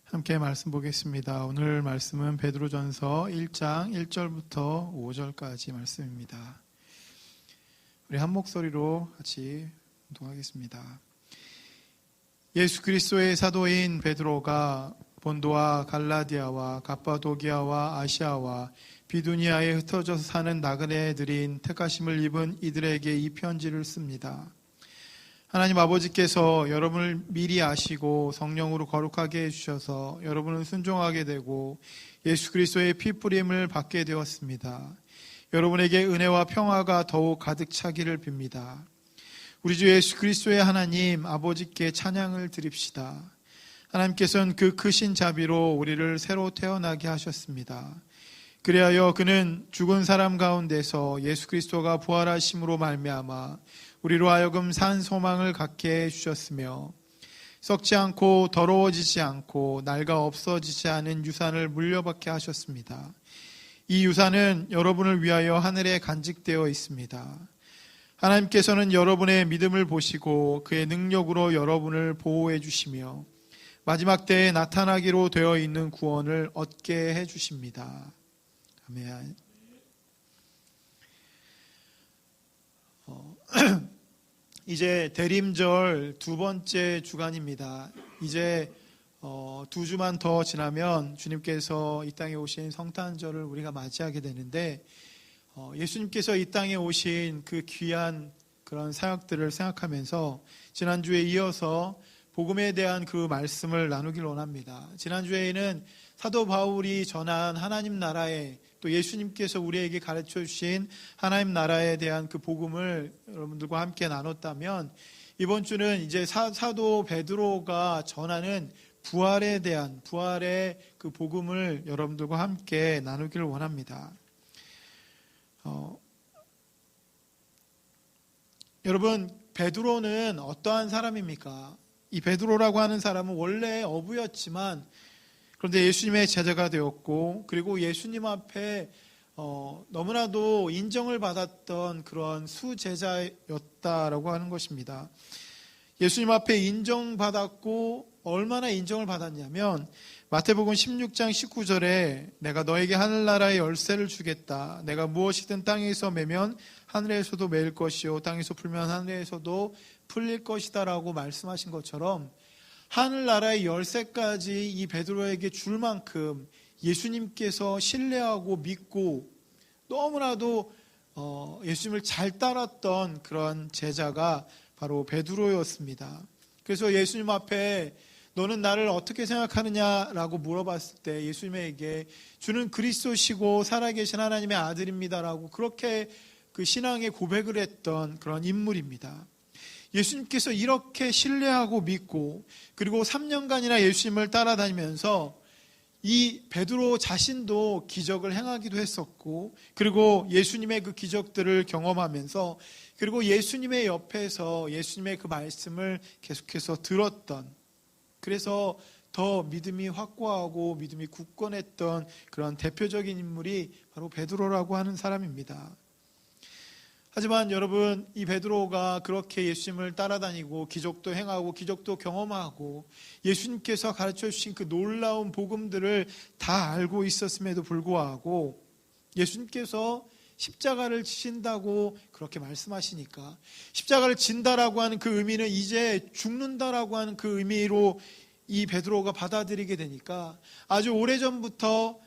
함께 말씀 보겠습니다. 오늘 말씀은 베드로전서 1장 1절부터 5절까지 말씀입니다. 우리 한 목소리로 같이 운동하겠습니다. 예수 그리스도의 사도인 베드로가 본도와 갈라디아와 갑바도기아와 아시아와 비두니아에 흩어져서 사는 나그네들인 택하심을 입은 이들에게 이 편지를 씁니다. 하나님 아버지께서 여러분을 미리 아시고 성령으로 거룩하게 해주셔서 여러분은 순종하게 되고 예수 그리스도의 피뿌림을 받게 되었습니다. 여러분에게 은혜와 평화가 더욱 가득 차기를 빕니다. 우리 주 예수 그리스도의 하나님 아버지께 찬양을 드립시다. 하나님께서는 그 크신 자비로 우리를 새로 태어나게 하셨습니다. 그리하여 그는 죽은 사람 가운데서 예수 그리스도가 부활하심으로 말미암아 우리로 하여금 산 소망을 갖게 해주셨으며 썩지 않고 더러워지지 않고 낡아 없어지지 않은 유산을 물려받게 하셨습니다. 이 유산은 여러분을 위하여 하늘에 간직되어 있습니다. 하나님께서는 여러분의 믿음을 보시고 그의 능력으로 여러분을 보호해 주시며 마지막 때에 나타나기로 되어 있는 구원을 얻게 해 주십니다. 아멘. 이제 대림절 두 번째 주간입니다. 이제 2주만 더 지나면 주님께서 이 땅에 오신 성탄절을 우리가 맞이하게 되는데 예수님께서 이 땅에 오신 그 귀한 그런 사역들을 생각하면서 지난주에 이어서 복음에 대한 그 말씀을 나누길 원합니다. 지난주에는 사도 바울이 전한 하나님 나라에 또 예수님께서 우리에게 가르쳐 주신 하나님 나라에 대한 그 복음을 여러분들과 함께 나눴다면 이번 주는 이제 사도 베드로가 전하는 부활에 대한 부활의 그 복음을 여러분들과 함께 나누기를 원합니다. 여러분 베드로는 어떠한 사람입니까? 이 베드로라고 하는 사람은 원래 어부였지만 그런데 예수님의 제자가 되었고 그리고 예수님 앞에 너무나도 인정을 받았던 그런 수제자였다라고 하는 것입니다. 예수님 앞에 인정받았고 얼마나 인정을 받았냐면 마태복음 16장 19절에 내가 너에게 하늘나라의 열쇠를 주겠다. 내가 무엇이든 땅에서 매면 하늘에서도 매일 것이요 땅에서 풀면 하늘에서도 풀릴 것이다 라고 말씀하신 것처럼 하늘나라의 열쇠까지 이 베드로에게 줄 만큼 예수님께서 신뢰하고 믿고 너무나도 예수님을 잘 따랐던 그런 제자가 바로 베드로였습니다. 그래서 예수님 앞에 너는 나를 어떻게 생각하느냐라고 물어봤을 때 예수님에게 주는 그리스도시고 살아계신 하나님의 아들입니다라고 그렇게 그 신앙의 고백을 했던 그런 인물입니다. 예수님께서 이렇게 신뢰하고 믿고 그리고 3년간이나 예수님을 따라다니면서 이 베드로 자신도 기적을 행하기도 했었고 그리고 예수님의 그 기적들을 경험하면서 그리고 예수님의 옆에서 예수님의 그 말씀을 계속해서 들었던 그래서 더 믿음이 확고하고 믿음이 굳건했던 그런 대표적인 인물이 바로 베드로라고 하는 사람입니다. 하지만 여러분 이 베드로가 그렇게 예수님을 따라다니고 기적도 행하고 기적도 경험하고 예수님께서 가르쳐 주신 그 놀라운 복음들을 다 알고 있었음에도 불구하고 예수님께서 십자가를 지신다고 그렇게 말씀하시니까 십자가를 진다라고 하는 그 의미는 이제 죽는다라고 하는 그 의미로 이 베드로가 받아들이게 되니까 아주 오래전부터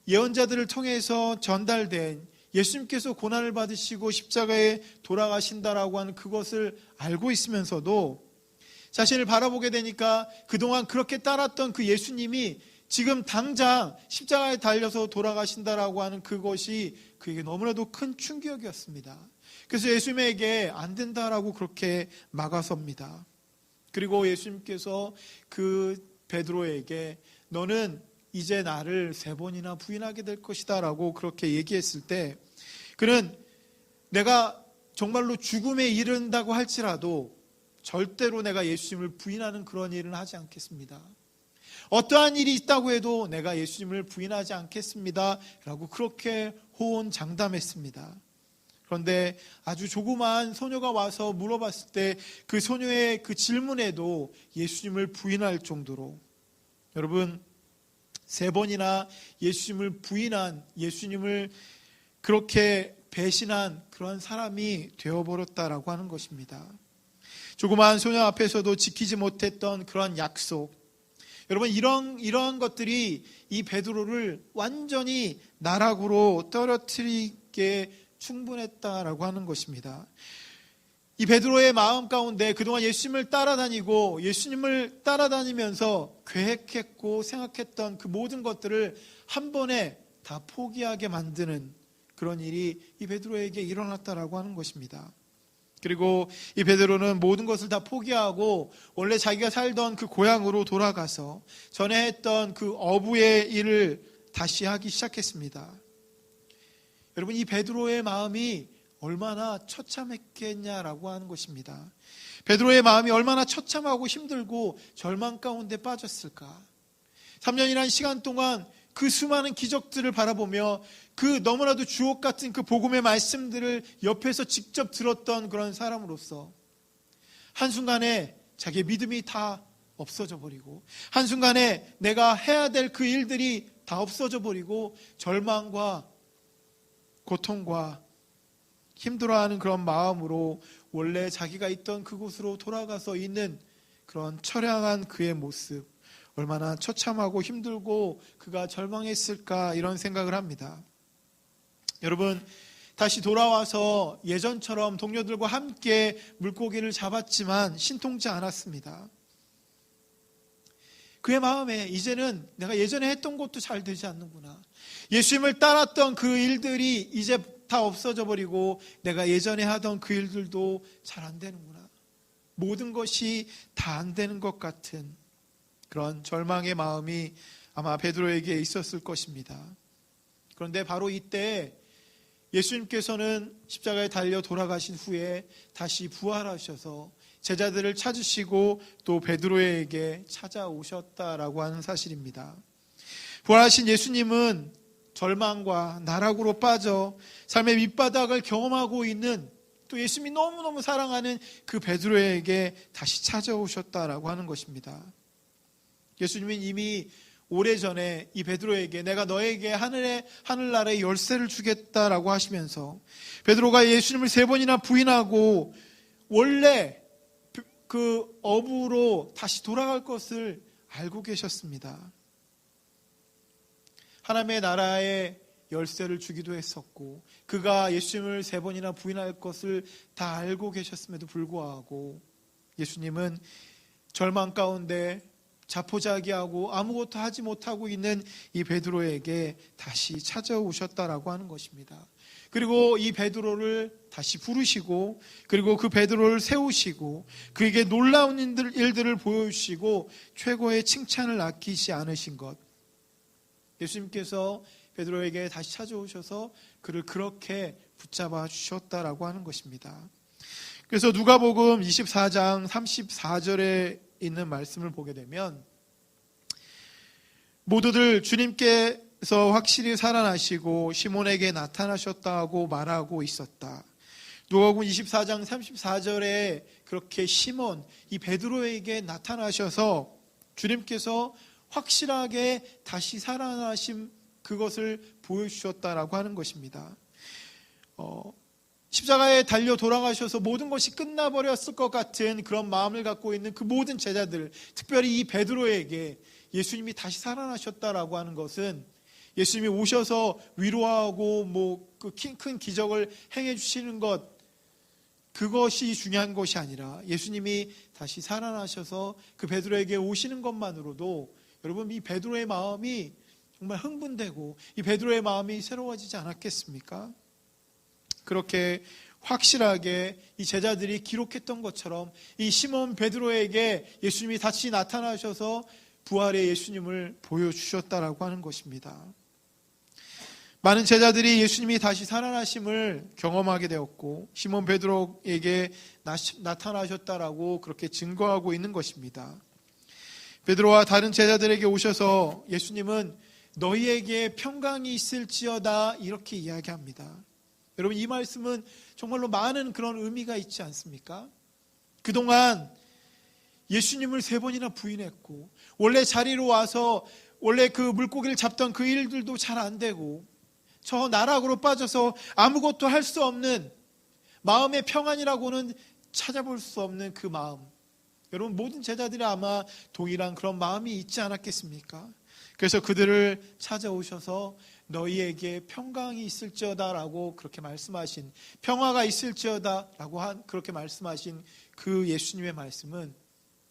예언자들을 통해서 전달된 예수님께서 고난을 받으시고 십자가에 돌아가신다라고 하는 그것을 알고 있으면서도 자신을 바라보게 되니까 그동안 그렇게 따랐던 그 예수님이 지금 당장 십자가에 달려서 돌아가신다라고 하는 그것이 그에게 너무나도 큰 충격이었습니다. 그래서 예수님에게 안 된다라고 그렇게 막아섭니다. 그리고 예수님께서 그 베드로에게 너는 이제 나를 3번이나 부인하게 될 것이다 라고 그렇게 얘기했을 때 그는 내가 정말로 죽음에 이른다고 할지라도 절대로 내가 예수님을 부인하는 그런 일은 하지 않겠습니다. 어떠한 일이 있다고 해도 내가 예수님을 부인하지 않겠습니다 라고 그렇게 호언장담했습니다. 그런데 아주 조그마한 소녀가 와서 물어봤을 때 그 소녀의 그 질문에도 예수님을 부인할 정도로 여러분, 3번이나 예수님을 부인한, 예수님을 그렇게 배신한 그런 사람이 되어버렸다라고 하는 것입니다. 조그마한 소녀 앞에서도 지키지 못했던 그런 약속, 여러분, 이런 것들이 이 베드로를 완전히 나락으로 떨어뜨리게 충분했다라고 하는 것입니다. 이 베드로의 마음 가운데 그동안 예수님을 따라다니고 예수님을 따라다니면서 계획했고 생각했던 그 모든 것들을 한 번에 다 포기하게 만드는 그런 일이 이 베드로에게 일어났다라고 하는 것입니다. 그리고 이 베드로는 모든 것을 다 포기하고 원래 자기가 살던 그 고향으로 돌아가서 전에 했던 그 어부의 일을 다시 하기 시작했습니다. 여러분, 이 베드로의 마음이 얼마나 처참했겠냐라고 하는 것입니다. 베드로의 마음이 얼마나 처참하고 힘들고 절망 가운데 빠졌을까. 3년이라는 시간 동안 그 수많은 기적들을 바라보며 그 너무나도 주옥 같은 그 복음의 말씀들을 옆에서 직접 들었던 그런 사람으로서 한순간에 자기의 믿음이 다 없어져 버리고, 한순간에 내가 해야 될 그 일들이 다 없어져 버리고 절망과 고통과 힘들어하는 그런 마음으로 원래 자기가 있던 그곳으로 돌아가서 있는 그런 처량한 그의 모습, 얼마나 처참하고 힘들고 그가 절망했을까, 이런 생각을 합니다. 여러분, 다시 돌아와서 예전처럼 동료들과 함께 물고기를 잡았지만 신통치 않았습니다. 그의 마음에 이제는 내가 예전에 했던 것도 잘 되지 않는구나, 예수님을 따랐던 그 일들이 이제 다 없어져 버리고 내가 예전에 하던 그 일들도 잘 안 되는구나, 모든 것이 다 안 되는 것 같은 그런 절망의 마음이 아마 베드로에게 있었을 것입니다. 그런데 바로 이때 예수님께서는 십자가에 달려 돌아가신 후에 다시 부활하셔서 제자들을 찾으시고 또 베드로에게 찾아오셨다라고 하는 사실입니다. 부활하신 예수님은 절망과 나락으로 빠져 삶의 밑바닥을 경험하고 있는, 또 예수님이 너무너무 사랑하는 그 베드로에게 다시 찾아오셨다라고 하는 것입니다. 예수님은 이미 오래전에 이 베드로에게 내가 너에게 하늘나라의 열쇠를 주겠다라고 하시면서 베드로가 예수님을 3번이나 부인하고 원래 그 어부로 다시 돌아갈 것을 알고 계셨습니다. 하나님의 나라의 열쇠를 주기도 했었고 그가 예수님을 3번이나 부인할 것을 다 알고 계셨음에도 불구하고 예수님은 절망 가운데 자포자기하고 아무것도 하지 못하고 있는 이 베드로에게 다시 찾아오셨다라고 하는 것입니다. 그리고 이 베드로를 다시 부르시고, 그리고 그 베드로를 세우시고 그에게 놀라운 일들을 보여주시고 최고의 칭찬을 아끼지 않으신 것, 예수님께서 베드로에게 다시 찾아오셔서 그를 그렇게 붙잡아 주셨다라고 하는 것입니다. 그래서 누가복음 24장 34절에 있는 말씀을 보게 되면 모두들 주님께서 확실히 살아나시고 시몬에게 나타나셨다고 말하고 있었다. 누가복음 24장 34절에 그렇게 시몬, 이 베드로에게 나타나셔서 주님께서 확실하게 다시 살아나신 그것을 보여주셨다라고 하는 것입니다. 십자가에 달려 돌아가셔서 모든 것이 끝나버렸을 것 같은 그런 마음을 갖고 있는 그 모든 제자들, 특별히 이 베드로에게 예수님이 다시 살아나셨다라고 하는 것은 예수님이 오셔서 위로하고 그 큰 기적을 행해 주시는 것, 그것이 중요한 것이 아니라 예수님이 다시 살아나셔서 그 베드로에게 오시는 것만으로도 여러분, 이 베드로의 마음이 정말 흥분되고 이 베드로의 마음이 새로워지지 않았겠습니까? 그렇게 확실하게 이 제자들이 기록했던 것처럼 이 시몬 베드로에게 예수님이 다시 나타나셔서 부활의 예수님을 보여주셨다라고 하는 것입니다. 많은 제자들이 예수님이 다시 살아나심을 경험하게 되었고 시몬 베드로에게 나타나셨다라고 그렇게 증거하고 있는 것입니다. 베드로와 다른 제자들에게 오셔서 예수님은 너희에게 평강이 있을지어다 이렇게 이야기합니다. 여러분, 이 말씀은 정말로 많은 그런 의미가 있지 않습니까? 그동안 예수님을 3번이나 부인했고, 원래 자리로 와서 원래 그 물고기를 잡던 그 일들도 잘 안 되고, 저 나락으로 빠져서 아무것도 할 수 없는 마음의 평안이라고는 찾아볼 수 없는 그 마음, 여러분 모든 제자들이 아마 동일한 그런 마음이 있지 않았겠습니까? 그래서 그들을 찾아오셔서 너희에게 평강이 있을지어다 라고 그렇게 말씀하신, 평화가 있을지어다 라고 그렇게 말씀하신 그 예수님의 말씀은,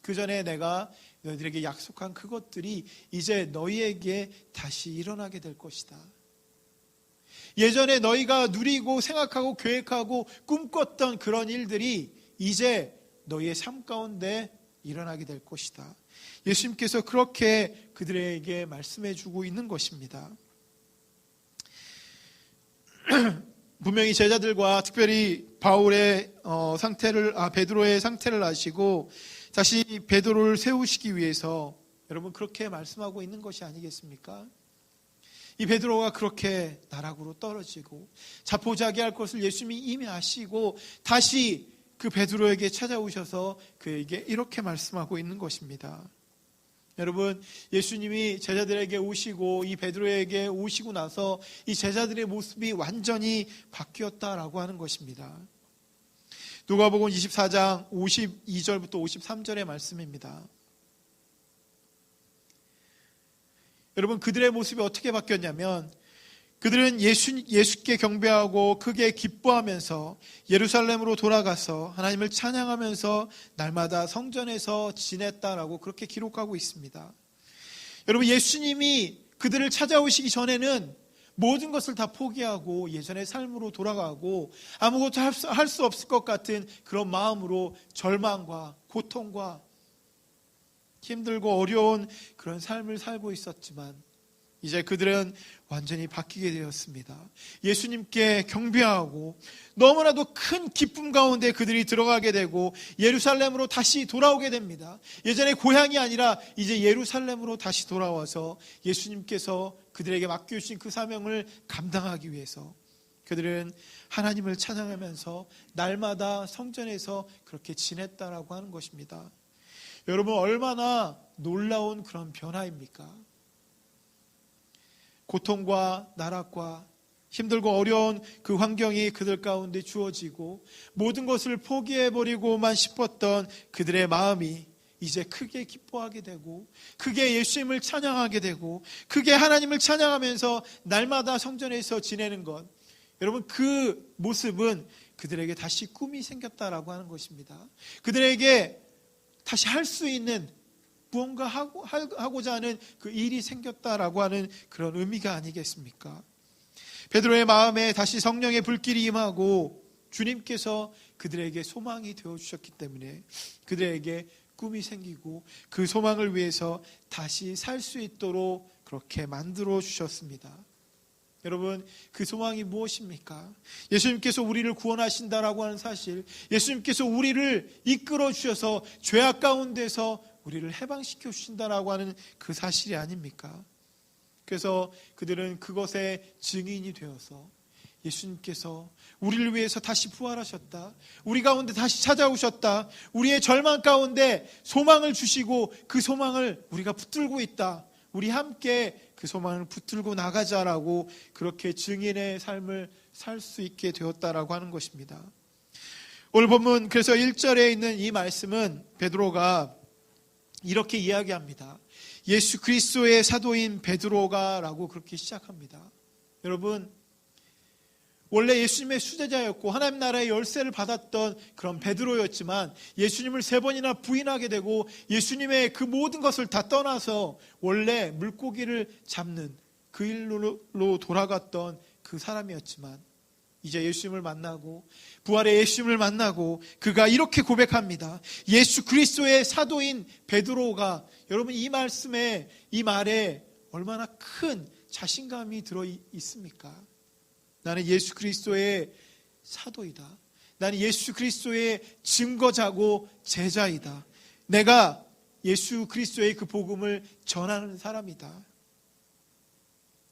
그 전에 내가 너희들에게 약속한 그것들이 이제 너희에게 다시 일어나게 될 것이다. 예전에 너희가 누리고 생각하고 계획하고 꿈꿨던 그런 일들이 이제 너희의 삶 가운데 일어나게 될 것이다. 예수님께서 그렇게 그들에게 말씀해 주고 있는 것입니다. 분명히 제자들과 특별히 바울의 베드로의 상태를 아시고 다시 베드로를 세우시기 위해서 여러분 그렇게 말씀하고 있는 것이 아니겠습니까? 이 베드로가 그렇게 나락으로 떨어지고 자포자기할 것을 예수님이 이미 아시고 다시 그 베드로에게 찾아오셔서 그에게 이렇게 말씀하고 있는 것입니다. 여러분, 예수님이 제자들에게 오시고 이 베드로에게 오시고 나서 이 제자들의 모습이 완전히 바뀌었다라고 하는 것입니다. 누가복음 24장 52절부터 53절의 말씀입니다. 여러분, 그들의 모습이 어떻게 바뀌었냐면 그들은 예수께 경배하고 크게 기뻐하면서 예루살렘으로 돌아가서 하나님을 찬양하면서 날마다 성전에서 지냈다라고 그렇게 기록하고 있습니다. 여러분, 예수님이 그들을 찾아오시기 전에는 모든 것을 다 포기하고 예전의 삶으로 돌아가고 아무것도 할 수 없을 것 같은 그런 마음으로 절망과 고통과 힘들고 어려운 그런 삶을 살고 있었지만 이제 그들은 완전히 바뀌게 되었습니다. 예수님께 경배하고 너무나도 큰 기쁨 가운데 그들이 들어가게 되고 예루살렘으로 다시 돌아오게 됩니다. 예전에 고향이 아니라 이제 예루살렘으로 다시 돌아와서 예수님께서 그들에게 맡겨주신 그 사명을 감당하기 위해서 그들은 하나님을 찬양하면서 날마다 성전에서 그렇게 지냈다라고 하는 것입니다. 여러분, 얼마나 놀라운 그런 변화입니까? 고통과 나락과 힘들고 어려운 그 환경이 그들 가운데 주어지고 모든 것을 포기해버리고만 싶었던 그들의 마음이 이제 크게 기뻐하게 되고 크게 예수님을 찬양하게 되고 크게 하나님을 찬양하면서 날마다 성전에서 지내는 것, 여러분 그 모습은 그들에게 다시 꿈이 생겼다라고 하는 것입니다. 그들에게 다시 할 수 있는 무언가 하고자 하는 그 일이 생겼다라고 하는 그런 의미가 아니겠습니까? 베드로의 마음에 다시 성령의 불길이 임하고 주님께서 그들에게 소망이 되어주셨기 때문에 그들에게 꿈이 생기고 그 소망을 위해서 다시 살 수 있도록 그렇게 만들어 주셨습니다. 여러분, 그 소망이 무엇입니까? 예수님께서 우리를 구원하신다라고 하는 사실, 예수님께서 우리를 이끌어 주셔서 죄악 가운데서 우리를 해방시켜 주신다라고 하는 그 사실이 아닙니까? 그래서 그들은 그것의 증인이 되어서 예수님께서 우리를 위해서 다시 부활하셨다, 우리 가운데 다시 찾아오셨다, 우리의 절망 가운데 소망을 주시고 그 소망을 우리가 붙들고 있다, 우리 함께 그 소망을 붙들고 나가자라고 그렇게 증인의 삶을 살 수 있게 되었다라고 하는 것입니다. 오늘 본문 그래서 1절에 있는 이 말씀은 베드로가 이렇게 이야기합니다. 예수 그리스도의 사도인 베드로가 라고 그렇게 시작합니다. 여러분, 원래 예수님의 수제자였고 하나님 나라의 열쇠를 받았던 그런 베드로였지만 예수님을 3번이나 부인하게 되고 예수님의 그 모든 것을 다 떠나서 원래 물고기를 잡는 그 일로 돌아갔던 그 사람이었지만 이제 예수님을 만나고 부활의 예수님을 만나고 그가 이렇게 고백합니다. 예수 그리스도의 사도인 베드로가, 여러분 이 말씀에, 이 말에 얼마나 큰 자신감이 들어 있습니까? 나는 예수 그리스도의 사도이다. 나는 예수 그리스도의 증거자고 제자이다. 내가 예수 그리스도의 그 복음을 전하는 사람이다.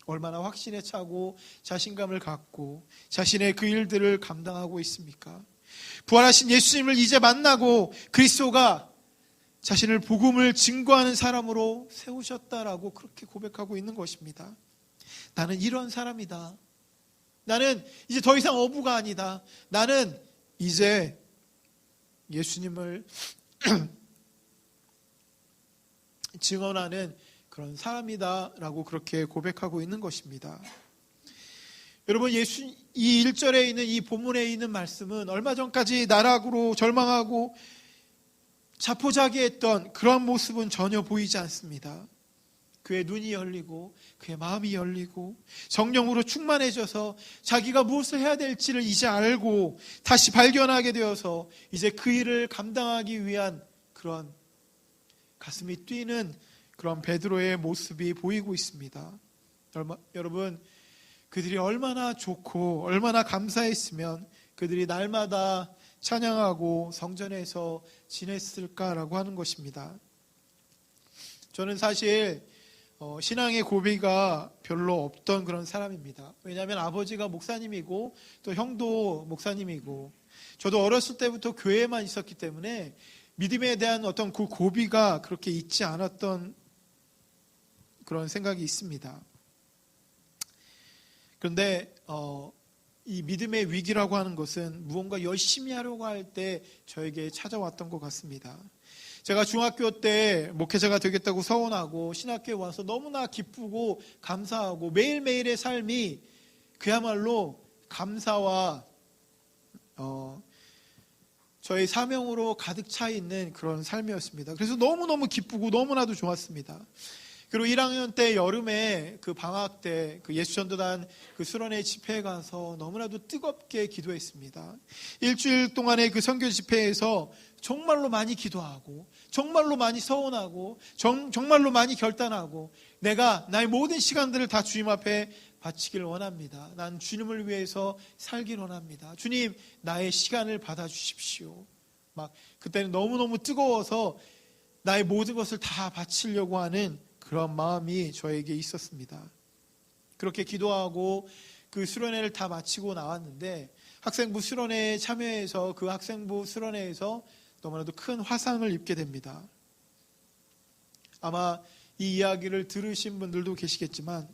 얼마나 확신에 차고 자신감을 갖고 자신의 그 일들을 감당하고 있습니까? 부활하신 예수님을 이제 만나고 그리스도가 자신을 복음을 증거하는 사람으로 세우셨다라고 그렇게 고백하고 있는 것입니다. 나는 이런 사람이다. 나는 이제 더 이상 어부가 아니다. 나는 이제 예수님을 증언하는 그런 사람이다라고 그렇게 고백하고 있는 것입니다. 여러분, 이 1절에 있는 이 본문에 있는 말씀은 얼마 전까지 나락으로 절망하고 자포자기했던 그런 모습은 전혀 보이지 않습니다. 그의 눈이 열리고 그의 마음이 열리고 성령으로 충만해져서 자기가 무엇을 해야 될지를 이제 알고 다시 발견하게 되어서 이제 그 일을 감당하기 위한 그런 가슴이 뛰는 그런 베드로의 모습이 보이고 있습니다. 여러분, 그들이 얼마나 좋고 얼마나 감사했으면 그들이 날마다 찬양하고 성전에서 지냈을까라고 하는 것입니다. 저는 사실 신앙의 고비가 별로 없던 그런 사람입니다. 왜냐하면 아버지가 목사님이고 또 형도 목사님이고 저도 어렸을 때부터 교회에만 있었기 때문에 믿음에 대한 어떤 그 고비가 그렇게 있지 않았던 그런 생각이 있습니다. 그런데 이 믿음의 위기라고 하는 것은 무언가 열심히 하려고 할 때 저에게 찾아왔던 것 같습니다. 제가 중학교 때 목회자가 되겠다고 서원하고 신학교에 와서 너무나 기쁘고 감사하고 매일매일의 삶이 그야말로 감사와 저의 사명으로 가득 차 있는 그런 삶이었습니다. 그래서 너무너무 기쁘고 너무나도 좋았습니다. 그리고 1학년 때 여름에 그 방학 때 그 예수전도단 그 수련회 집회에 가서 너무나도 뜨겁게 기도했습니다. 일주일 동안의 그 선교 집회에서 정말로 많이 기도하고 정말로 많이 서원하고 정말로 많이 결단하고 내가 나의 모든 시간들을 다 주님 앞에 바치길 원합니다. 난 주님을 위해서 살길 원합니다. 주님, 나의 시간을 받아주십시오. 막 그때는 너무너무 뜨거워서 나의 모든 것을 다 바치려고 하는 그런 마음이 저에게 있었습니다. 그렇게 기도하고 그 수련회를 다 마치고 나왔는데 학생부 수련회에 참여해서 그 학생부 수련회에서 너무나도 큰 화상을 입게 됩니다. 아마 이 이야기를 들으신 분들도 계시겠지만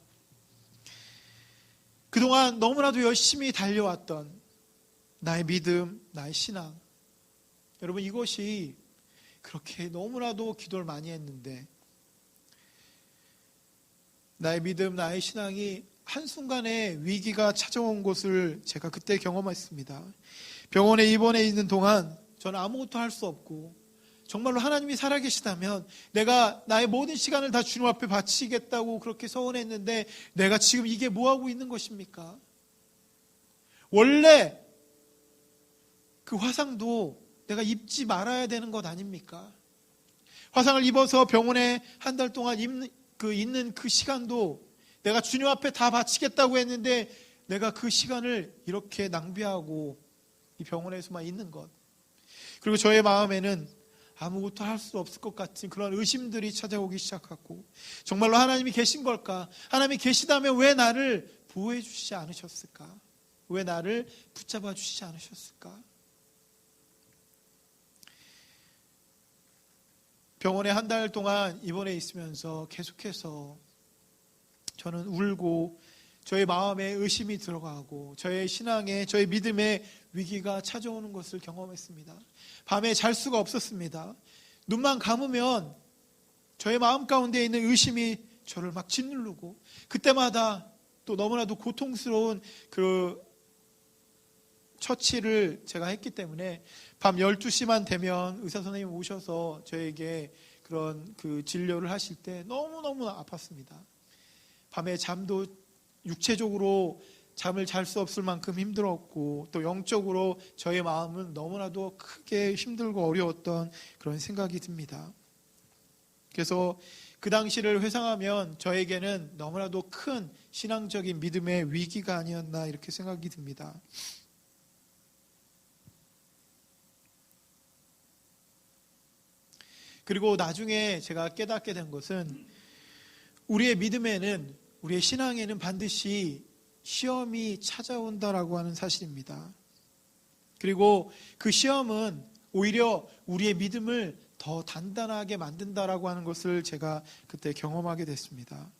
그동안 너무나도 열심히 달려왔던 나의 믿음, 나의 신앙, 여러분 이것이 그렇게 너무나도 기도를 많이 했는데 나의 믿음, 나의 신앙이 한순간에 위기가 찾아온 것을 제가 그때 경험했습니다. 병원에 입원해 있는 동안 저는 아무것도 할 수 없고 정말로 하나님이 살아계시다면 내가 나의 모든 시간을 다 주님 앞에 바치겠다고 그렇게 서원했는데 내가 지금 이게 뭐하고 있는 것입니까? 원래 그 화상도 내가 입지 말아야 되는 것 아닙니까? 화상을 입어서 병원에 한 달 동안 있는 그 시간도 내가 주님 앞에 다 바치겠다고 했는데 내가 그 시간을 이렇게 낭비하고 이 병원에서만 있는 것. 그리고 저의 마음에는 아무것도 할 수 없을 것 같은 그런 의심들이 찾아오기 시작하고 정말로 하나님이 계신 걸까? 하나님이 계시다면 왜 나를 보호해 주시지 않으셨을까? 왜 나를 붙잡아 주시지 않으셨을까? 병원에 한 달 동안 입원해 있으면서 계속해서 저는 울고 저의 마음에 의심이 들어가고 저의 신앙에 저의 믿음에 위기가 찾아오는 것을 경험했습니다. 밤에 잘 수가 없었습니다. 눈만 감으면 저의 마음 가운데 있는 의심이 저를 막 짓누르고 그때마다 또 너무나도 고통스러운 그 처치를 제가 했기 때문에 밤 12시만 되면 의사 선생님 오셔서 저에게 그런 그 진료를 하실 때 너무너무 아팠습니다. 밤에 잠도 육체적으로 잠을 잘 수 없을 만큼 힘들었고 또 영적으로 저의 마음은 너무나도 크게 힘들고 어려웠던 그런 생각이 듭니다. 그래서 그 당시를 회상하면 저에게는 너무나도 큰 신앙적인 믿음의 위기가 아니었나 이렇게 생각이 듭니다. 그리고 나중에 제가 깨닫게 된 것은 우리의 믿음에는 우리의 신앙에는 반드시 시험이 찾아온다라고 하는 사실입니다. 그리고 그 시험은 오히려 우리의 믿음을 더 단단하게 만든다라고 하는 것을 제가 그때 경험하게 됐습니다.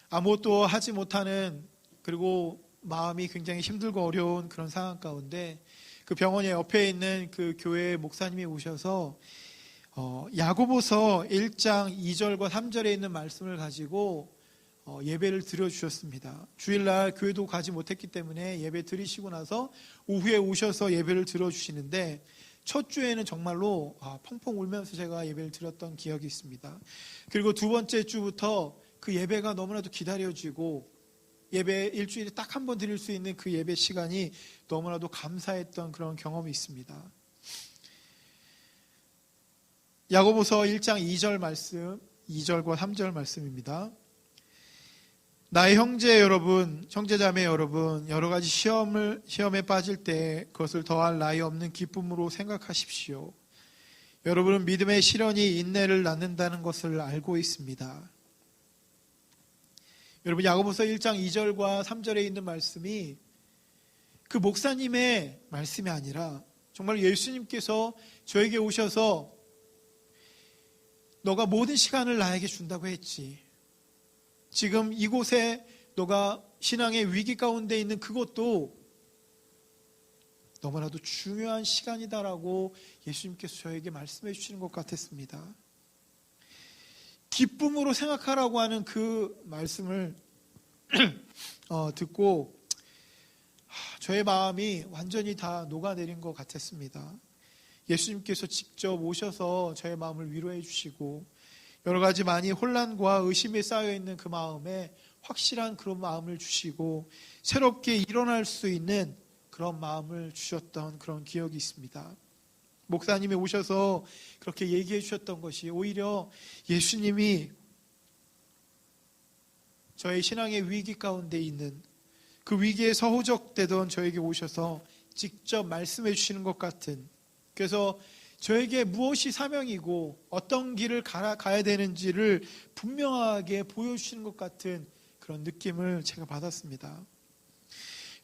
아무것도 하지 못하는, 그리고 마음이 굉장히 힘들고 어려운 그런 상황 가운데 그 병원의 옆에 있는 그 교회 목사님이 오셔서 야고보서 1장 2절과 3절에 있는 말씀을 가지고 예배를 드려주셨습니다. 주일날 교회도 가지 못했기 때문에 예배 드리시고 나서 오후에 오셔서 예배를 드려주시는데 첫 주에는 정말로 펑펑 울면서 제가 예배를 드렸던 기억이 있습니다. 그리고 두 번째 주부터 그 예배가 너무나도 기다려지고 예배 일주일에 딱 한 번 드릴 수 있는 그 예배 시간이 너무나도 감사했던 그런 경험이 있습니다. 야고보서 1장 2절 말씀, 2절과 3절 말씀입니다. 나의 형제 여러분, 형제자매 여러분, 여러 가지 시험에 빠질 때 그것을 더할 나위 없는 기쁨으로 생각하십시오. 여러분은 믿음의 시련이 인내를 낳는다는 것을 알고 있습니다. 여러분, 야고보서 1장 2절과 3절에 있는 말씀이 그 목사님의 말씀이 아니라 정말 예수님께서 저에게 오셔서 너가 모든 시간을 나에게 준다고 했지. 지금 이곳에 너가 신앙의 위기 가운데 있는 그것도 너무나도 중요한 시간이다라고 예수님께서 저에게 말씀해 주시는 것 같았습니다. 기쁨으로 생각하라고 하는 그 말씀을 듣고 저의 마음이 완전히 다 녹아내린 것 같았습니다. 예수님께서 직접 오셔서 저의 마음을 위로해 주시고 여러 가지 많이 혼란과 의심에 쌓여있는 그 마음에 확실한 그런 마음을 주시고 새롭게 일어날 수 있는 그런 마음을 주셨던 그런 기억이 있습니다. 목사님이 오셔서 그렇게 얘기해 주셨던 것이 오히려 예수님이 저의 신앙의 위기 가운데 있는 그 위기에 서호적되던 저에게 오셔서 직접 말씀해 주시는 것 같은, 그래서 저에게 무엇이 사명이고 어떤 길을 가야 되는지를 분명하게 보여주시는 것 같은 그런 느낌을 제가 받았습니다.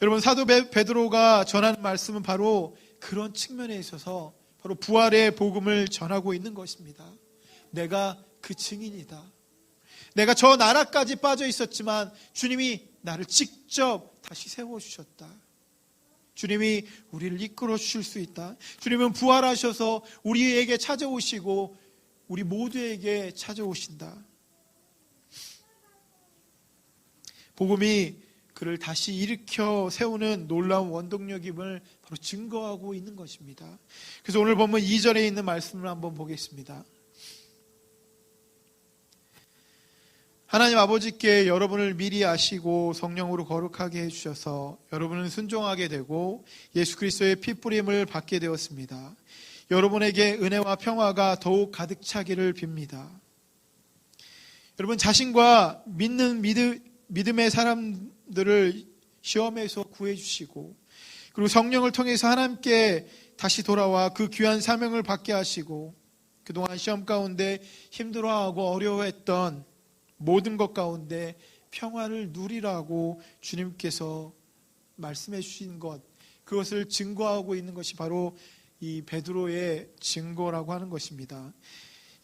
여러분, 사도 베드로가 전하는 말씀은 바로 그런 측면에 있어서 바로 부활의 복음을 전하고 있는 것입니다. 내가 그 증인이다. 내가 저 나라까지 빠져 있었지만 주님이 나를 직접 다시 세워주셨다. 주님이 우리를 이끌어 주실 수 있다. 주님은 부활하셔서 우리에게 찾아오시고 우리 모두에게 찾아오신다. 복음이 그를 다시 일으켜 세우는 놀라운 원동력임을 바로 증거하고 있는 것입니다. 그래서 오늘 본문 2절에 있는 말씀을 한번 보겠습니다. 하나님 아버지께 여러분을 미리 아시고 성령으로 거룩하게 해주셔서 여러분은 순종하게 되고 예수 그리스도의 피뿌림을 받게 되었습니다. 여러분에게 은혜와 평화가 더욱 가득 차기를 빕니다. 여러분, 자신과 믿는 믿음의 사람들을 시험에서 구해주시고 그리고 성령을 통해서 하나님께 다시 돌아와 그 귀한 사명을 받게 하시고 그동안 시험 가운데 힘들어하고 어려워했던 모든 것 가운데 평화를 누리라고 주님께서 말씀해 주신 것, 그것을 증거하고 있는 것이 바로 이 베드로의 증거라고 하는 것입니다.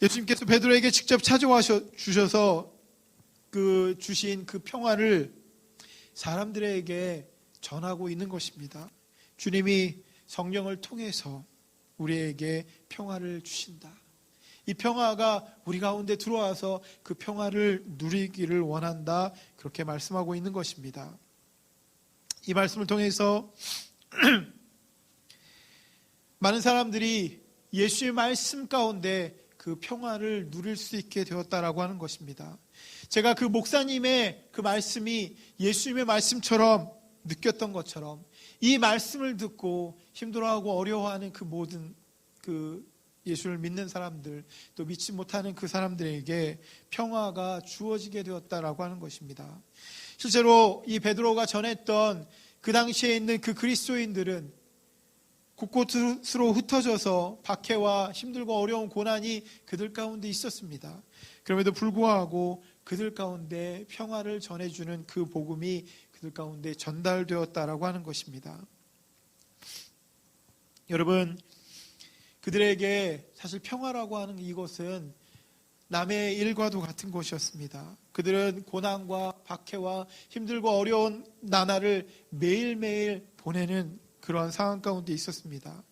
예수님께서 베드로에게 직접 찾아와 주셔서 그 주신 그 평화를 사람들에게 전하고 있는 것입니다. 주님이 성령을 통해서 우리에게 평화를 주신다. 이 평화가 우리 가운데 들어와서 그 평화를 누리기를 원한다. 그렇게 말씀하고 있는 것입니다. 이 말씀을 통해서 많은 사람들이 예수의 말씀 가운데 그 평화를 누릴 수 있게 되었다라고 하는 것입니다. 제가 그 목사님의 그 말씀이 예수님의 말씀처럼 느꼈던 것처럼 이 말씀을 듣고 힘들어하고 어려워하는 그 모든 그 예수를 믿는 사람들, 또 믿지 못하는 그 사람들에게 평화가 주어지게 되었다라고 하는 것입니다. 실제로 이 베드로가 전했던 그 당시에 있는 그 그리스도인들은 곳곳으로 흩어져서 박해와 힘들고 어려운 고난이 그들 가운데 있었습니다. 그럼에도 불구하고 그들 가운데 평화를 전해주는 그 복음이 그들 가운데 전달되었다라고 하는 것입니다. 여러분, 그들에게 사실 평화라고 하는 이것은 남의 일과도 같은 것이었습니다. 그들은 고난과 박해와 힘들고 어려운 나날을 매일매일 보내는 그러한 상황 가운데 있었습니다.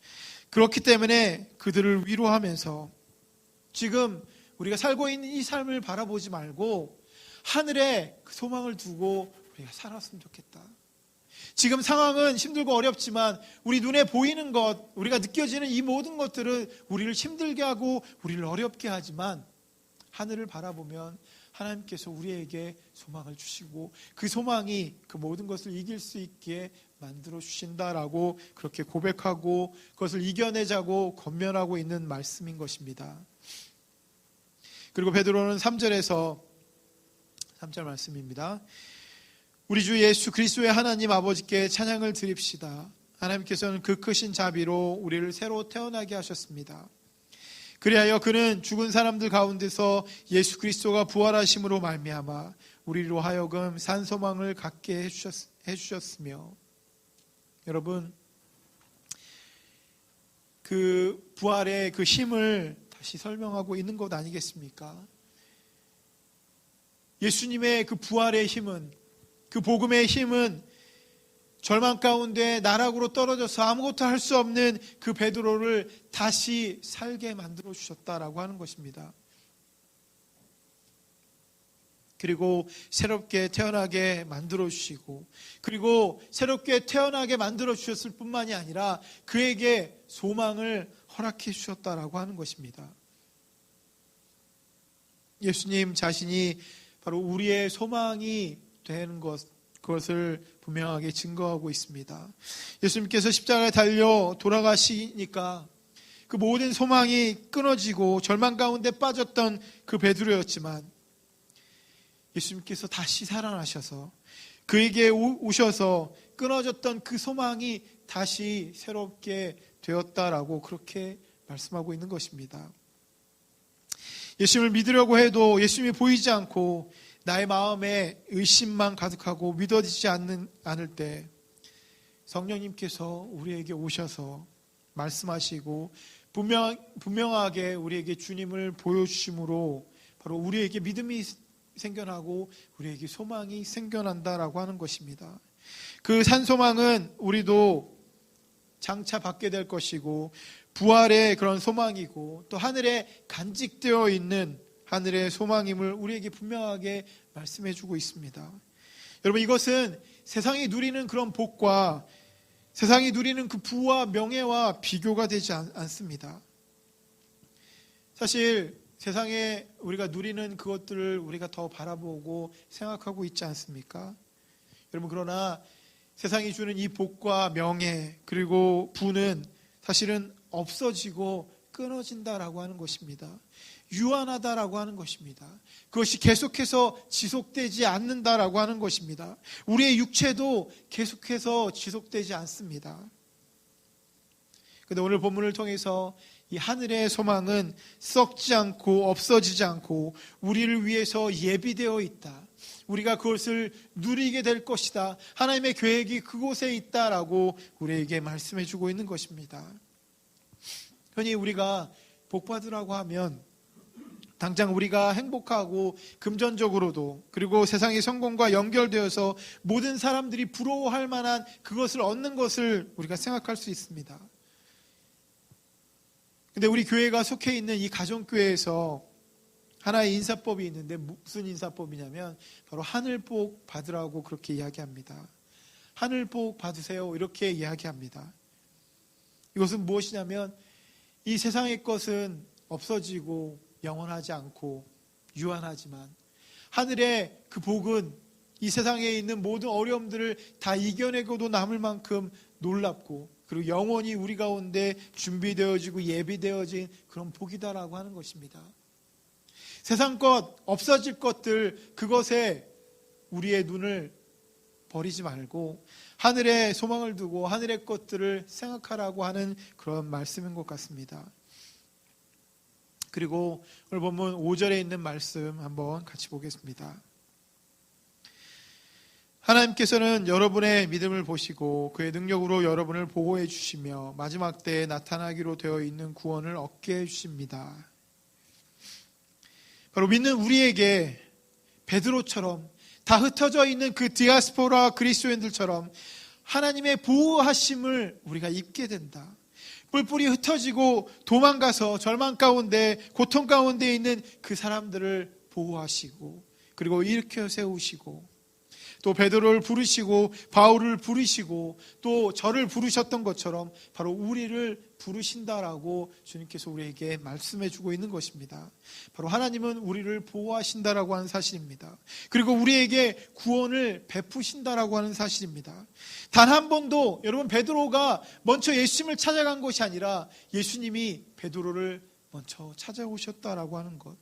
그렇기 때문에 그들을 위로하면서 지금 우리가 살고 있는 이 삶을 바라보지 말고 하늘에 그 소망을 두고 우리가 살았으면 좋겠다. 지금 상황은 힘들고 어렵지만 우리 눈에 보이는 것, 우리가 느껴지는 이 모든 것들은 우리를 힘들게 하고 우리를 어렵게 하지만 하늘을 바라보면 하나님께서 우리에게 소망을 주시고 그 소망이 그 모든 것을 이길 수 있게 만들어 주신다라고 그렇게 고백하고 그것을 이겨내자고 권면하고 있는 말씀인 것입니다. 그리고 베드로는 3절 말씀입니다. 우리 주 예수 그리스도의 하나님 아버지께 찬양을 드립시다. 하나님께서는 그 크신 자비로 우리를 새로 태어나게 하셨습니다. 그리하여 그는 죽은 사람들 가운데서 예수 그리스도가 부활하심으로 말미암아 우리로 하여금 산 소망을 갖게 해주셨으며, 여러분, 그 부활의 그 힘을 다시 설명하고 있는 것 아니겠습니까? 예수님의 그 부활의 힘은, 그 복음의 힘은 절망 가운데 나락으로 떨어져서 아무것도 할 수 없는 그 베드로를 다시 살게 만들어 주셨다라고 하는 것입니다. 그리고 새롭게 태어나게 만들어 주시고, 그리고 새롭게 태어나게 만들어 주셨을 뿐만이 아니라 그에게 소망을 허락해 주셨다라고 하는 것입니다. 예수님 자신이 바로 우리의 소망이 되는 그것을 분명하게 증거하고 있습니다. 예수님께서 십자가에 달려 돌아가시니까 그 모든 소망이 끊어지고 절망 가운데 빠졌던 그 베드로였지만 예수님께서 다시 살아나셔서 그에게 오셔서 끊어졌던 그 소망이 다시 새롭게 되었다라고 그렇게 말씀하고 있는 것입니다. 예수님을 믿으려고 해도 예수님이 보이지 않고 나의 마음에 의심만 가득하고 믿어지지 않을 때 성령님께서 우리에게 오셔서 말씀하시고 분명하게 우리에게 주님을 보여주심으로 바로 우리에게 믿음이 생겨나고 우리에게 소망이 생겨난다라고 하는 것입니다. 그 산소망은 우리도 장차 받게 될 것이고 부활의 그런 소망이고 또 하늘에 간직되어 있는 하늘의 소망임을 우리에게 분명하게 말씀해 주고 있습니다. 여러분, 이것은 세상이 누리는 그런 복과 세상이 누리는 그 부와 명예와 비교가 되지 않습니다. 사실 세상에 우리가 누리는 그것들을 우리가 더 바라보고 생각하고 있지 않습니까? 여러분, 그러나 세상이 주는 이 복과 명예 그리고 부는 사실은 없어지고 끊어진다라고 하는 것입니다. 유한하다라고 하는 것입니다. 그것이 계속해서 지속되지 않는다라고 하는 것입니다. 우리의 육체도 계속해서 지속되지 않습니다. 그런데 오늘 본문을 통해서 이 하늘의 소망은 썩지 않고 없어지지 않고 우리를 위해서 예비되어 있다. 우리가 그것을 누리게 될 것이다. 하나님의 계획이 그곳에 있다라고 우리에게 말씀해 주고 있는 것입니다. 흔히 우리가 복받으라고 하면 당장 우리가 행복하고 금전적으로도 그리고 세상의 성공과 연결되어서 모든 사람들이 부러워할 만한 그것을 얻는 것을 우리가 생각할 수 있습니다. 근데 우리 교회가 속해 있는 이 가정교회에서 하나의 인사법이 있는데 무슨 인사법이냐면 바로 하늘복 받으라고 그렇게 이야기합니다. 하늘복 받으세요 이렇게 이야기합니다. 이것은 무엇이냐면 이 세상의 것은 없어지고 영원하지 않고 유한하지만 하늘의 그 복은 이 세상에 있는 모든 어려움들을 다 이겨내고도 남을 만큼 놀랍고 그리고 영원히 우리 가운데 준비되어지고 예비되어진 그런 복이다라고 하는 것입니다. 세상 것, 없어질 것들, 그것에 우리의 눈을 버리지 말고 하늘에 소망을 두고 하늘의 것들을 생각하라고 하는 그런 말씀인 것 같습니다. 그리고 오늘 본문 5절에 있는 말씀 한번 같이 보겠습니다. 하나님께서는 여러분의 믿음을 보시고 그의 능력으로 여러분을 보호해 주시며 마지막 때에 나타나기로 되어 있는 구원을 얻게 해 주십니다. 바로 믿는 우리에게 베드로처럼 다 흩어져 있는 그 디아스포라 그리스도인들처럼 하나님의 보호하심을 우리가 입게 된다. 뿔뿔이 흩어지고 도망가서 절망 가운데 고통 가운데 있는 그 사람들을 보호하시고 그리고 일으켜 세우시고 또 베드로를 부르시고 바울을 부르시고 또 저를 부르셨던 것처럼 바로 우리를 부르신다라고 주님께서 우리에게 말씀해 주고 있는 것입니다. 바로 하나님은 우리를 보호하신다라고 하는 사실입니다. 그리고 우리에게 구원을 베푸신다라고 하는 사실입니다. 단 한 번도 여러분 베드로가 먼저 예수님을 찾아간 것이 아니라 예수님이 베드로를 먼저 찾아오셨다라고 하는 것,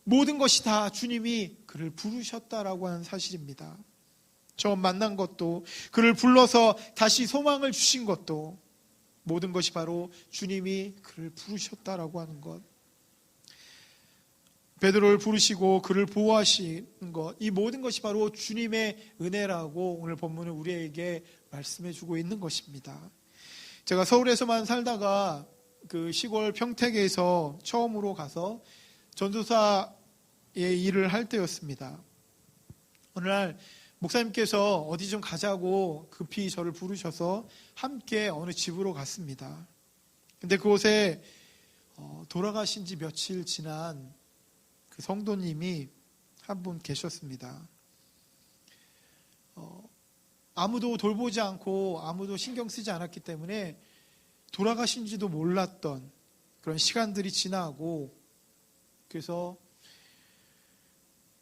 모든 것이 다 주님이 그를 부르셨다라고 하는 사실입니다. 처음 만난 것도 그를 불러서 다시 소망을 주신 것도 모든 것이 바로 주님이 그를 부르셨다라고 하는 것, 베드로를 부르시고 그를 보호하시는 것, 이 모든 것이 바로 주님의 은혜라고 오늘 본문은 우리에게 말씀해 주고 있는 것입니다. 제가 서울에서만 살다가 그 시골 평택에서 처음으로 가서 전도사의 일을 할 때였습니다. 어느 날 목사님께서 어디 좀 가자고 급히 저를 부르셔서 함께 어느 집으로 갔습니다. 근데 그곳에 돌아가신 지 며칠 지난 그 성도님이 한 분 계셨습니다. 아무도 돌보지 않고 아무도 신경 쓰지 않았기 때문에 돌아가신지도 몰랐던 그런 시간들이 지나고, 그래서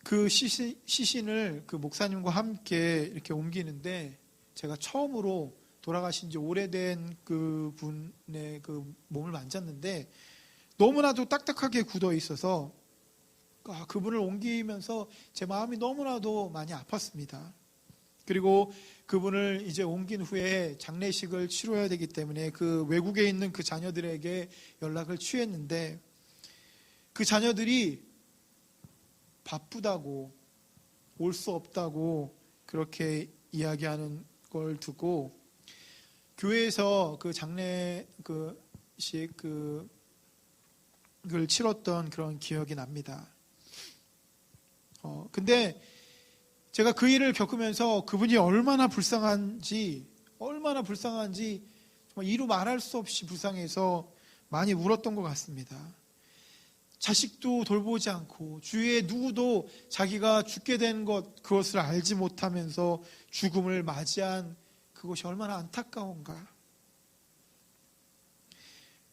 그 시신을 그 목사님과 함께 이렇게 옮기는데 제가 처음으로 돌아가신 지 오래된 그 분의 그 몸을 만졌는데 너무나도 딱딱하게 굳어 있어서 그분을 옮기면서 제 마음이 너무나도 많이 아팠습니다. 그리고 그분을 이제 옮긴 후에 장례식을 치러야 되기 때문에 그 외국에 있는 그 자녀들에게 연락을 취했는데 그 자녀들이 바쁘다고 올 수 없다고 그렇게 이야기하는 걸 두고 교회에서 그 장례식을 치렀던 그런 기억이 납니다. 근데 제가 그 일을 겪으면서 그분이 얼마나 불쌍한지 정말 이루 말할 수 없이 불쌍해서 많이 울었던 것 같습니다. 자식도 돌보지 않고 주위에 누구도 자기가 죽게 된 그것을 알지 못하면서 죽음을 맞이한 그것이 얼마나 안타까운가.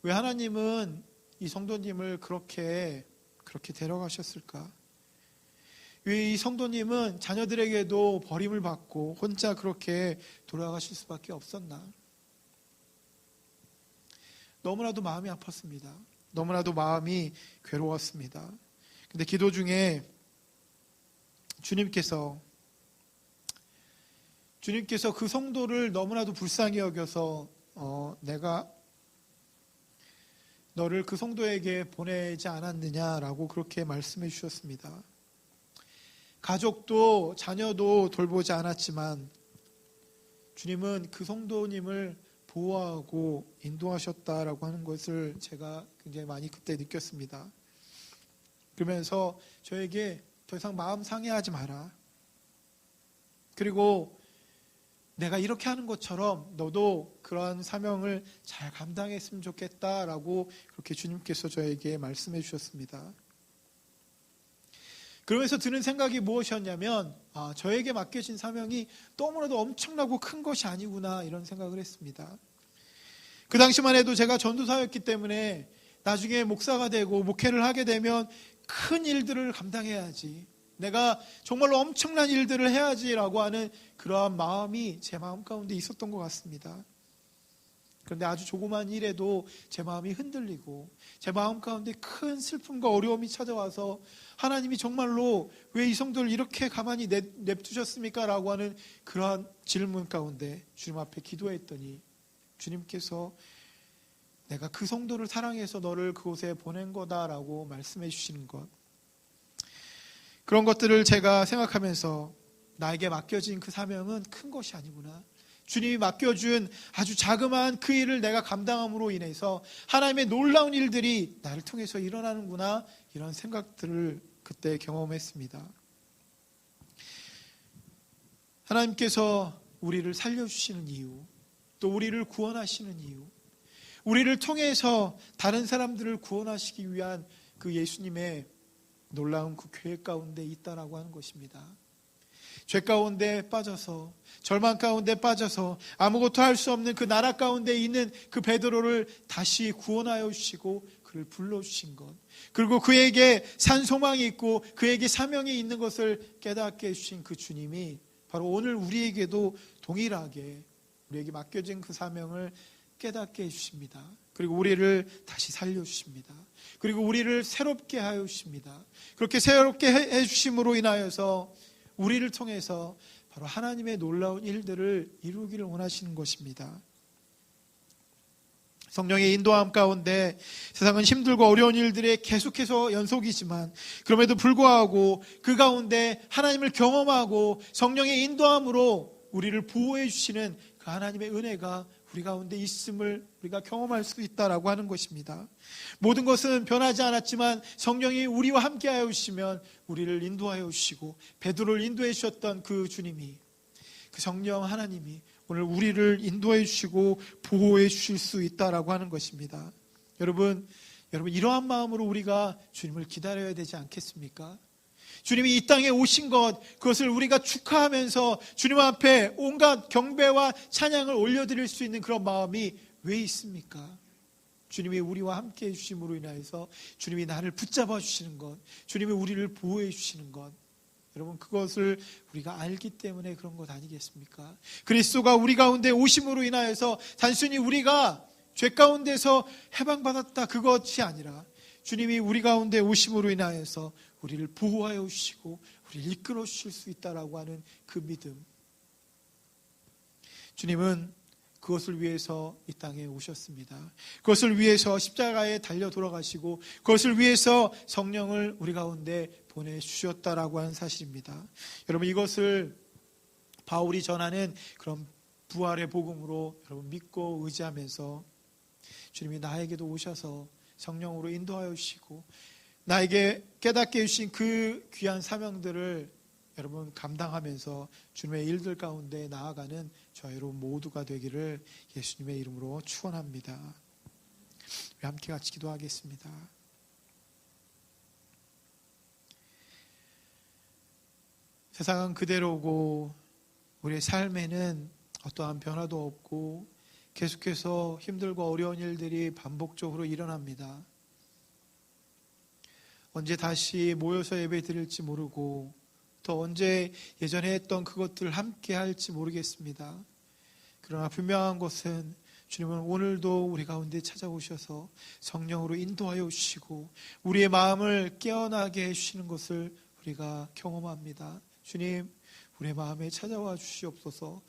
왜 하나님은 이 성도님을 그렇게 데려가셨을까? 왜 이 성도님은 자녀들에게도 버림을 받고 혼자 그렇게 돌아가실 수밖에 없었나? 너무나도 마음이 아팠습니다. 너무나도 마음이 괴로웠습니다. 근데 기도 중에 주님께서 그 성도를 너무나도 불쌍히 여겨서 내가 너를 그 성도에게 보내지 않았느냐라고 그렇게 말씀해 주셨습니다. 가족도 자녀도 돌보지 않았지만 주님은 그 성도님을 보호하고 인도하셨다라고 하는 것을 제가 굉장히 많이 그때 느꼈습니다. 그러면서 저에게 더 이상 마음 상해하지 마라. 그리고 내가 이렇게 하는 것처럼 너도 그러한 사명을 잘 감당했으면 좋겠다라고 그렇게 주님께서 저에게 말씀해 주셨습니다. 그러면서 드는 생각이 무엇이었냐면 저에게 맡겨진 사명이 너무나도 엄청나고 큰 것이 아니구나, 이런 생각을 했습니다. 그 당시만 해도 제가 전도사였기 때문에 나중에 목사가 되고 목회를 하게 되면 큰 일들을 감당해야지, 내가 정말로 엄청난 일들을 해야지라고 하는 그러한 마음이 제 마음 가운데 있었던 것 같습니다. 그런데 아주 조그만 일에도 제 마음이 흔들리고 제 마음 가운데 큰 슬픔과 어려움이 찾아와서 하나님이 정말로 왜 이 성도를 이렇게 가만히 냅두셨습니까? 라고 하는 그러한 질문 가운데 주님 앞에 기도했더니 주님께서 내가 그 성도를 사랑해서 너를 그곳에 보낸 거다라고 말씀해 주시는 것, 그런 것들을 제가 생각하면서 나에게 맡겨진 그 사명은 큰 것이 아니구나. 주님이 맡겨준 아주 자그마한 그 일을 내가 감당함으로 인해서 하나님의 놀라운 일들이 나를 통해서 일어나는구나, 이런 생각들을 그때 경험했습니다. 하나님께서 우리를 살려주시는 이유, 또 우리를 구원하시는 이유, 우리를 통해서 다른 사람들을 구원하시기 위한 그 예수님의 놀라운 그 계획 가운데 있다라고 하는 것입니다. 죄 가운데 빠져서, 절망 가운데 빠져서 아무것도 할 수 없는 그 나라 가운데 있는 그 베드로를 다시 구원하여 주시고 그를 불러주신 것, 그리고 그에게 산 소망이 있고 그에게 사명이 있는 것을 깨닫게 해주신 그 주님이 바로 오늘 우리에게도 동일하게 우리에게 맡겨진 그 사명을 깨닫게 해주십니다. 그리고 우리를 다시 살려주십니다. 그리고 우리를 새롭게 하여 주십니다. 그렇게 새롭게 해주심으로 인하여서 우리를 통해서 바로 하나님의 놀라운 일들을 이루기를 원하시는 것입니다. 성령의 인도함 가운데 세상은 힘들고 어려운 일들에 계속해서 연속이지만 그럼에도 불구하고 그 가운데 하나님을 경험하고 성령의 인도함으로 우리를 보호해 주시는 그 하나님의 은혜가 우리 가운데 있음을 우리가 경험할 수 있다라고 하는 것입니다. 모든 것은 변하지 않았지만 성령이 우리와 함께하여 주시면 우리를 인도하여 주시고 베드로를 인도해 주셨던 그 주님이, 그 성령 하나님이 오늘 우리를 인도해 주시고 보호해 주실 수 있다라고 하는 것입니다. 여러분 이러한 마음으로 우리가 주님을 기다려야 되지 않겠습니까? 주님이 이 땅에 오신 것, 그것을 우리가 축하하면서 주님 앞에 온갖 경배와 찬양을 올려드릴 수 있는 그런 마음이 왜 있습니까? 주님이 우리와 함께 해주심으로 인하여서 주님이 나를 붙잡아 주시는 것, 주님이 우리를 보호해 주시는 것, 여러분 그것을 우리가 알기 때문에 그런 것 아니겠습니까? 그리스도가 우리 가운데 오심으로 인하여서 단순히 우리가 죄 가운데서 해방받았다, 그것이 아니라 주님이 우리 가운데 오심으로 인하여서 우리를 보호하여 주시고 우리를 이끌어 주실 수 있다라고 하는 그 믿음, 주님은 그것을 위해서 이 땅에 오셨습니다. 그것을 위해서 십자가에 달려 돌아가시고 그것을 위해서 성령을 우리 가운데 보내주셨다라고 하는 사실입니다. 여러분 이것을 바울이 전하는 그런 부활의 복음으로 여러분 믿고 의지하면서 주님이 나에게도 오셔서 성령으로 인도하여 주시고 나에게 깨닫게 해주신 그 귀한 사명들을 여러분 감당하면서 주님의 일들 가운데 나아가는 저 여러분 모두가 되기를 예수님의 이름으로 축원합니다. 우리 함께 같이 기도하겠습니다. 세상은 그대로고 우리의 삶에는 어떠한 변화도 없고 계속해서 힘들고 어려운 일들이 반복적으로 일어납니다. 언제 다시 모여서 예배 드릴지 모르고 또 언제 예전에 했던 그것들을 함께 할지 모르겠습니다. 그러나 분명한 것은 주님은 오늘도 우리 가운데 찾아오셔서 성령으로 인도하여 주시고 우리의 마음을 깨어나게 해주시는 것을 우리가 경험합니다. 주님, 우리의 마음에 찾아와 주시옵소서.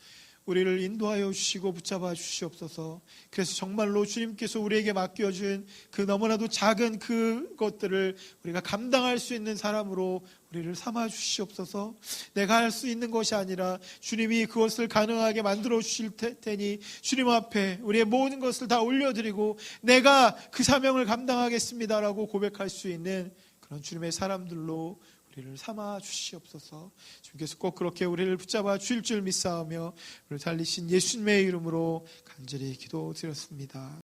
우리를 인도하여 주시고 붙잡아 주시옵소서. 그래서 정말로 주님께서 우리에게 맡겨준 그 너무나도 작은 그것들을 우리가 감당할 수 있는 사람으로 우리를 삼아 주시옵소서. 내가 할 수 있는 것이 아니라 주님이 그것을 가능하게 만들어 주실 테니 주님 앞에 우리의 모든 것을 다 올려드리고 내가 그 사명을 감당하겠습니다라고 고백할 수 있는 그런 주님의 사람들로 우리를 삼아 주시옵소서. 주님께서 꼭 그렇게 우리를 붙잡아 주실 줄 믿사오며 우리를 살리신 예수님의 이름으로 간절히 기도드렸습니다.